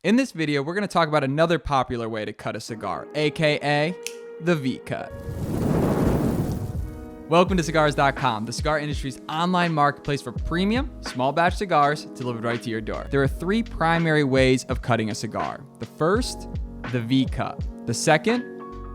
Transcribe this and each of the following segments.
In this video, we're going to talk about another popular way to cut a cigar, aka the V-cut. Welcome to Cigars.com, the cigar industry's online marketplace for premium, small batch cigars delivered right to your door. There are three primary ways of cutting a cigar. The first, the V-cut. The second,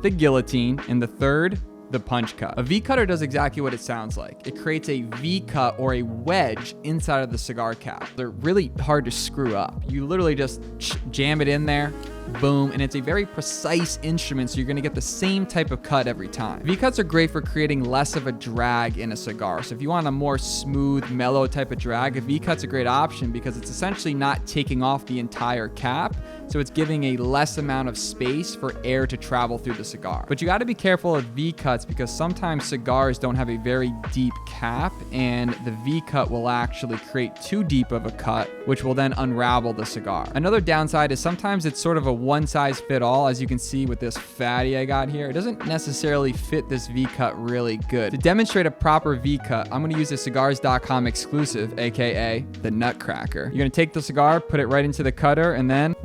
the guillotine. And the third, the punch cut. A V-cutter does exactly what it sounds like. It creates a V-cut or a wedge inside of the cigar cap. They're really hard to screw up. You literally just jam it in there, boom, and it's a very precise instrument, so you're gonna get the same type of cut every time. V-cuts are great for creating less of a drag in a cigar. So if you want a more smooth, mellow type of drag, a V-cut's a great option because it's essentially not taking off the entire cap, so it's giving a less amount of space for air to travel through the cigar. But you gotta be careful of V-cuts because sometimes cigars don't have a very deep cap, and the V-cut will actually create too deep of a cut, which will then unravel the cigar. Another downside is sometimes it's sort of a one-size-fit-all, as you can see with this fatty I got here. It doesn't necessarily fit this V-cut really good. To demonstrate a proper V-cut, I'm gonna use a Cigars.com exclusive, aka the Nutcracker. You're gonna take the cigar, put it right into the cutter, and then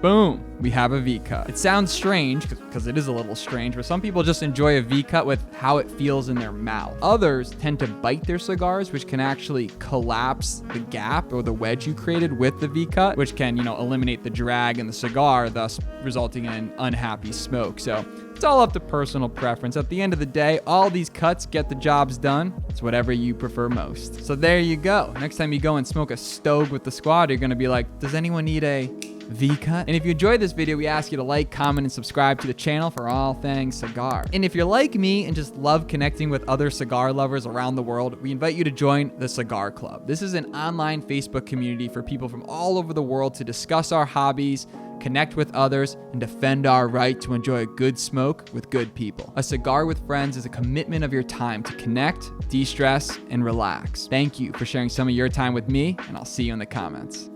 boom, we have a V-cut. It sounds strange, because it is a little strange, but some people just enjoy a V-cut with how it feels in their mouth. Others tend to bite their cigars, which can actually collapse the gap or the wedge you created with the V-cut, which can, eliminate the drag in the cigar, thus resulting in unhappy smoke. So it's all up to personal preference. At the end of the day, all these cuts get the jobs done. It's whatever you prefer most. So there you go. Next time you go and smoke a stove with the squad, you're gonna be like, does anyone need a V-cut? And if you enjoyed this video, we ask you to like, comment, and subscribe to the channel for all things cigar. And if you're like me and just love connecting with other cigar lovers around the world, we invite you to join the Cigar Club. This is an online Facebook community for people from all over the world to discuss our hobbies, connect with others, and defend our right to enjoy a good smoke with good people. A cigar with friends is a commitment of your time to connect, de-stress, and relax. Thank you for sharing some of your time with me, and I'll see you in the comments.